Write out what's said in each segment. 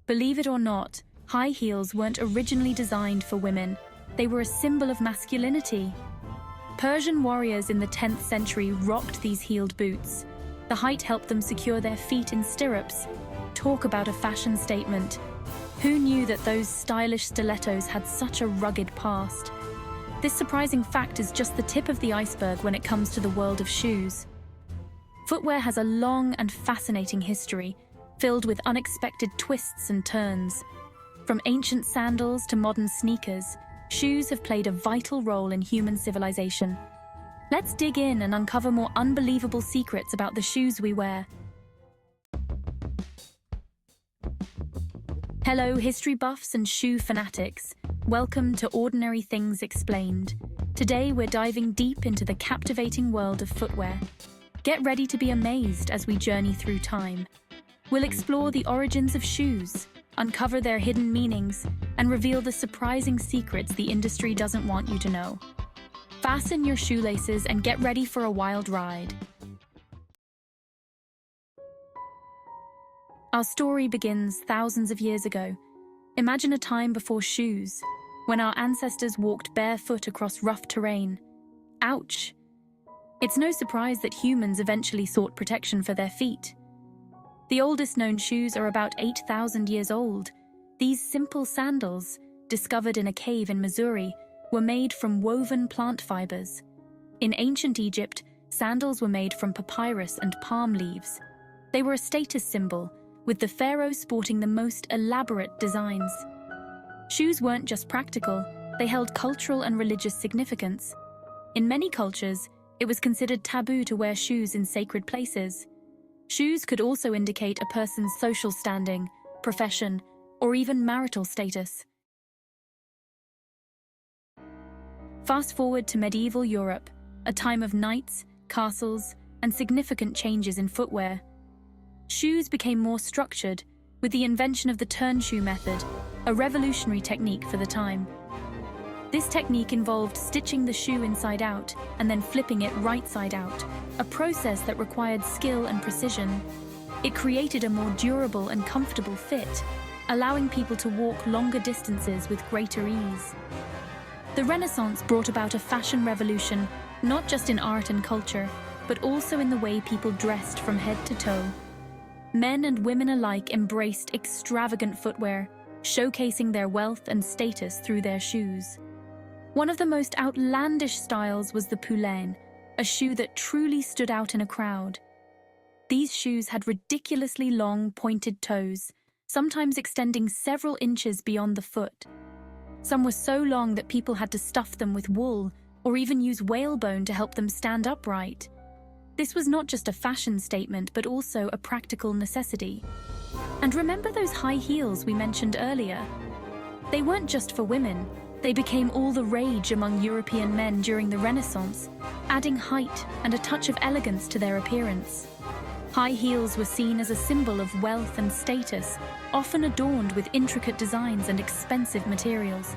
Believe it or not, high heels weren't originally designed for women. They were a symbol of masculinity. Persian warriors in the 10th century rocked these heeled boots. The height helped them secure their feet in stirrups. Talk about a fashion statement. Who knew that those stylish stilettos had such a rugged past? This surprising fact is just the tip of the iceberg when it comes to the world of shoes. Footwear has a long and fascinating history, filled with unexpected twists and turns. From ancient sandals to modern sneakers, shoes have played a vital role in human civilization. Let's dig in and uncover more unbelievable secrets about the shoes we wear. Hello, history buffs and shoe fanatics. Welcome to Ordinary Things Explained. Today we're diving deep into the captivating world of footwear. Get ready to be amazed as we journey through time. We'll explore the origins of shoes, uncover their hidden meanings, and reveal the surprising secrets the industry doesn't want you to know. Fasten your shoelaces and get ready for a wild ride. Our story begins thousands of years ago. Imagine a time before shoes, when our ancestors walked barefoot across rough terrain. Ouch! It's no surprise that humans eventually sought protection for their feet. The oldest known shoes are about 8,000 years old. These simple sandals, discovered in a cave in Missouri, were made from woven plant fibers. In ancient Egypt, sandals were made from papyrus and palm leaves. They were a status symbol, with the pharaoh sporting the most elaborate designs. Shoes weren't just practical, they held cultural and religious significance. In many cultures, it was considered taboo to wear shoes in sacred places. Shoes could also indicate a person's social standing, profession, or even marital status. Fast forward to medieval Europe, a time of knights, castles, and significant changes in footwear. Shoes became more structured, with the invention of the turn shoe method, a revolutionary technique for the time. This technique involved stitching the shoe inside out and then flipping it right side out, a process that required skill and precision. It created a more durable and comfortable fit, allowing people to walk longer distances with greater ease. The Renaissance brought about a fashion revolution, not just in art and culture, but also in the way people dressed from head to toe. Men and women alike embraced extravagant footwear, showcasing their wealth and status through their shoes. One of the most outlandish styles was the poulain, a shoe that truly stood out in a crowd. These shoes had ridiculously long, pointed toes, sometimes extending several inches beyond the foot. Some were so long that people had to stuff them with wool or even use whalebone to help them stand upright. This was not just a fashion statement, but also a practical necessity. And remember those high heels we mentioned earlier? They weren't just for women. They became all the rage among European men during the Renaissance, adding height and a touch of elegance to their appearance. High heels were seen as a symbol of wealth and status, often adorned with intricate designs and expensive materials.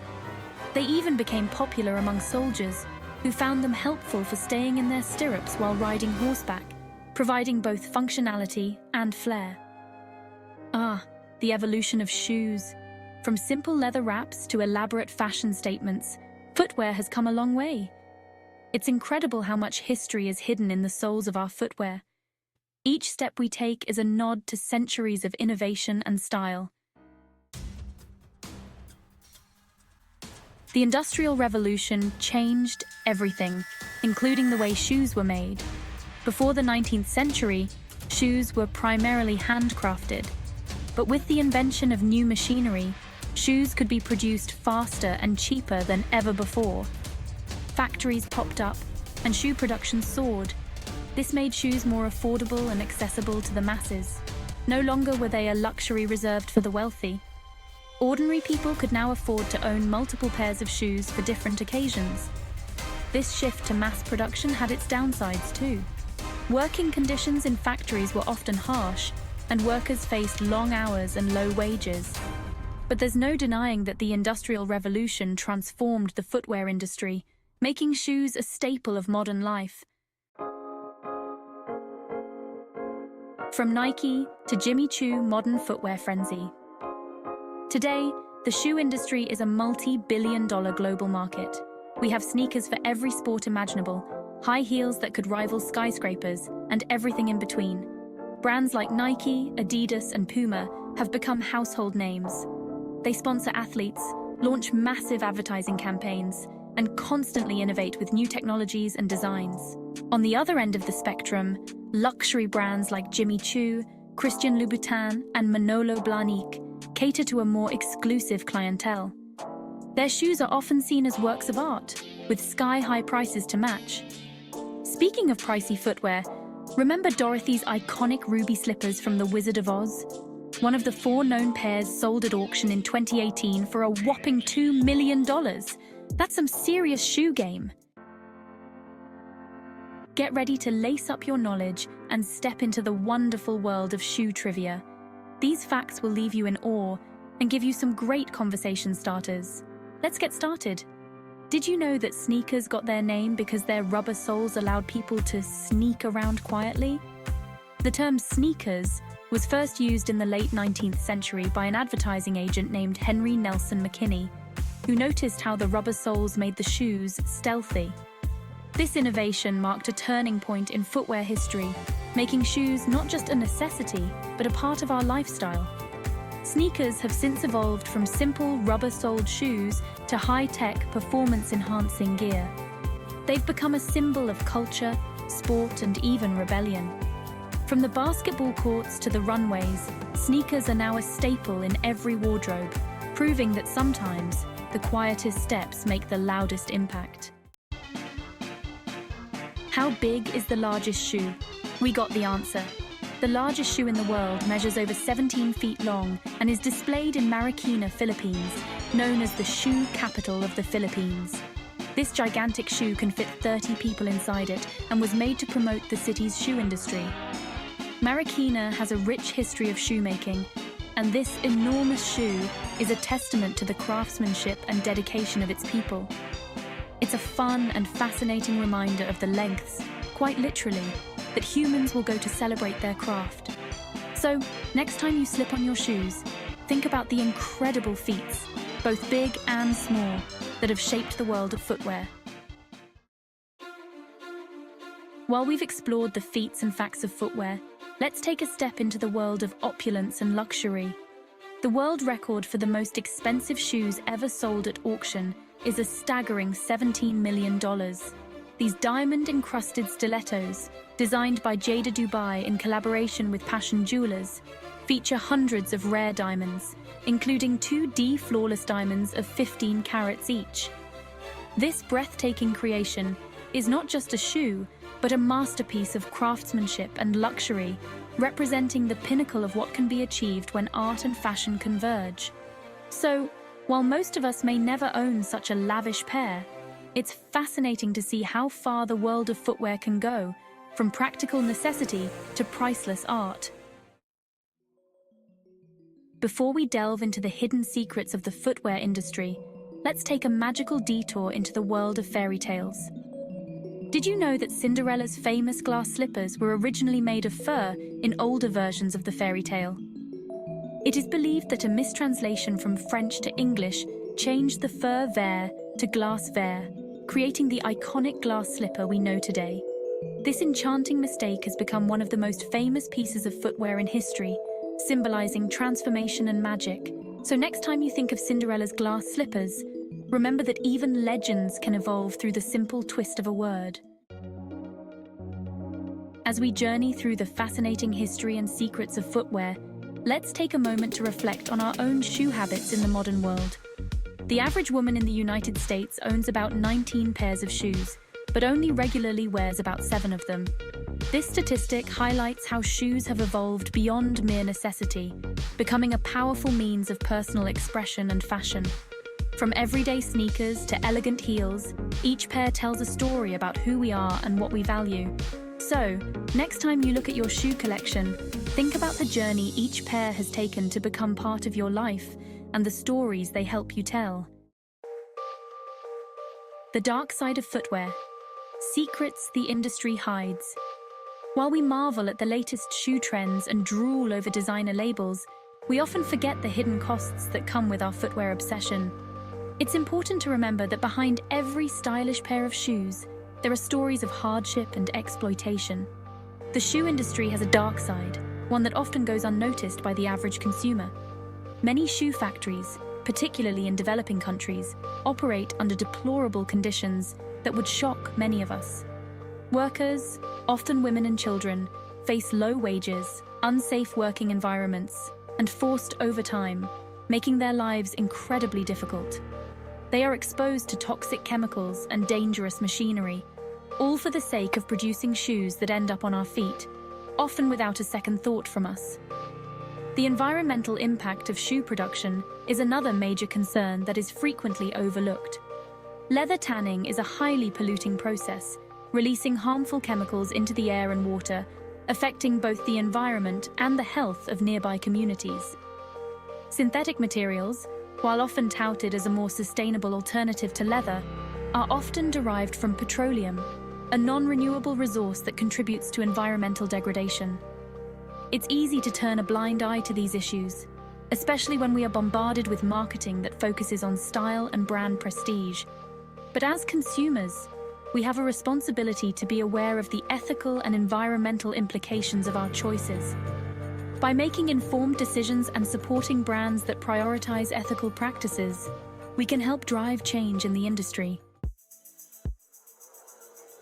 They even became popular among soldiers, who found them helpful for staying in their stirrups while riding horseback, providing both functionality and flair. The evolution of shoes. From simple leather wraps to elaborate fashion statements, footwear has come a long way. It's incredible how much history is hidden in the soles of our footwear. Each step we take is a nod to centuries of innovation and style. The Industrial Revolution changed everything, including the way shoes were made. Before the 19th century, shoes were primarily handcrafted. But with the invention of new machinery, shoes could be produced faster and cheaper than ever before. Factories popped up, and shoe production soared. This made shoes more affordable and accessible to the masses. No longer were they a luxury reserved for the wealthy. Ordinary people could now afford to own multiple pairs of shoes for different occasions. This shift to mass production had its downsides too. Working conditions in factories were often harsh, and workers faced long hours and low wages. But there's no denying that the Industrial Revolution transformed the footwear industry, making shoes a staple of modern life. From Nike to Jimmy Choo modern footwear frenzy. Today, the shoe industry is a multi-billion-dollar global market. We have sneakers for every sport imaginable, high heels that could rival skyscrapers, and everything in between. Brands like Nike, Adidas, and Puma have become household names. They sponsor athletes, launch massive advertising campaigns, and constantly innovate with new technologies and designs. On the other end of the spectrum, luxury brands like Jimmy Choo, Christian Louboutin, and Manolo Blahnik cater to a more exclusive clientele. Their shoes are often seen as works of art, with sky-high prices to match. Speaking of pricey footwear, remember Dorothy's iconic ruby slippers from The Wizard of Oz? One of the 4 known pairs sold at auction in 2018 for a whopping $2 million. That's some serious shoe game. Get ready to lace up your knowledge and step into the wonderful world of shoe trivia. These facts will leave you in awe and give you some great conversation starters. Let's get started. Did you know that sneakers got their name because their rubber soles allowed people to sneak around quietly? The term sneakers was first used in the late 19th century by an advertising agent named Henry Nelson McKinney, who noticed how the rubber soles made the shoes stealthy. This innovation marked a turning point in footwear history, making shoes not just a necessity, but a part of our lifestyle. Sneakers have since evolved from simple rubber-soled shoes to high-tech, performance-enhancing gear. They've become a symbol of culture, sport, and even rebellion. From the basketball courts to the runways, sneakers are now a staple in every wardrobe, proving that sometimes the quietest steps make the loudest impact. How big is the largest shoe? We got the answer. The largest shoe in the world measures over 17 feet long and is displayed in Marikina, Philippines, known as the shoe capital of the Philippines. This gigantic shoe can fit 30 people inside it and was made to promote the city's shoe industry. Marikina has a rich history of shoemaking, and this enormous shoe is a testament to the craftsmanship and dedication of its people. It's a fun and fascinating reminder of the lengths, quite literally, that humans will go to celebrate their craft. So, next time you slip on your shoes, think about the incredible feats, both big and small, that have shaped the world of footwear. While we've explored the feats and facts of footwear, let's take a step into the world of opulence and luxury. The world record for the most expensive shoes ever sold at auction is a staggering $17 million. These diamond-encrusted stilettos, designed by Jada Dubai in collaboration with Passion Jewelers, feature hundreds of rare diamonds, including 2D flawless diamonds of 15 carats each. This breathtaking creation is not just a shoe, but a masterpiece of craftsmanship and luxury, representing the pinnacle of what can be achieved when art and fashion converge. So, while most of us may never own such a lavish pair, it's fascinating to see how far the world of footwear can go, from practical necessity to priceless art. Before we delve into the hidden secrets of the footwear industry, let's take a magical detour into the world of fairy tales. Did you know that Cinderella's famous glass slippers were originally made of fur in older versions of the fairy tale? It is believed that a mistranslation from French to English changed the fur verre to glass verre, creating the iconic glass slipper we know today. This enchanting mistake has become one of the most famous pieces of footwear in history, symbolizing transformation and magic. So next time you think of Cinderella's glass slippers, remember that even legends can evolve through the simple twist of a word. As we journey through the fascinating history and secrets of footwear, let's take a moment to reflect on our own shoe habits in the modern world. The average woman in the United States owns about 19 pairs of shoes, but only regularly wears about 7 of them. This statistic highlights how shoes have evolved beyond mere necessity, becoming a powerful means of personal expression and fashion. From everyday sneakers to elegant heels, each pair tells a story about who we are and what we value. So, next time you look at your shoe collection, think about the journey each pair has taken to become part of your life and the stories they help you tell. The dark side of footwear. Secrets the industry hides. While we marvel at the latest shoe trends and drool over designer labels, We often forget the hidden costs that come with our footwear obsession. It's important to remember that behind every stylish pair of shoes, there are stories of hardship and exploitation. The shoe industry has a dark side, one that often goes unnoticed by the average consumer. Many shoe factories, particularly in developing countries, operate under deplorable conditions that would shock many of us. Workers, often women and children, face low wages, unsafe working environments, and forced overtime, making their lives incredibly difficult. They are exposed to toxic chemicals and dangerous machinery, all for the sake of producing shoes that end up on our feet, often without a second thought from us. The environmental impact of shoe production is another major concern that is frequently overlooked. Leather tanning is a highly polluting process, releasing harmful chemicals into the air and water, affecting both the environment and the health of nearby communities. Synthetic materials, while often touted as a more sustainable alternative to leather, are often derived from petroleum, a non-renewable resource that contributes to environmental degradation. It's easy to turn a blind eye to these issues, especially when we are bombarded with marketing that focuses on style and brand prestige. But as consumers, we have a responsibility to be aware of the ethical and environmental implications of our choices. By making informed decisions and supporting brands that prioritize ethical practices, we can help drive change in the industry.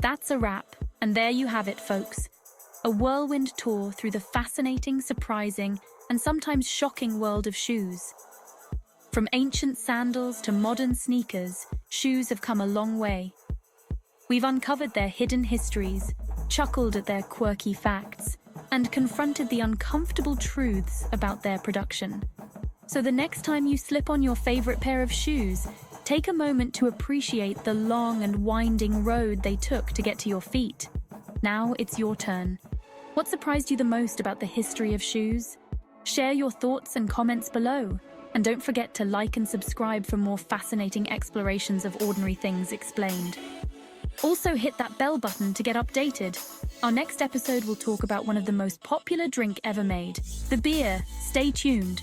That's a wrap, and there you have it, folks. A whirlwind tour through the fascinating, surprising, and sometimes shocking world of shoes. From ancient sandals to modern sneakers, shoes have come a long way. We've uncovered their hidden histories, chuckled at their quirky facts, and confronted the uncomfortable truths about their production. So the next time you slip on your favorite pair of shoes, take a moment to appreciate the long and winding road they took to get to your feet. Now it's your turn. What surprised you the most about the history of shoes? Share your thoughts and comments below. And don't forget to like and subscribe for more fascinating explorations of ordinary things explained. Also hit that bell button to get updated. Our next episode will talk about one of the most popular drink ever made, the beer. Stay tuned.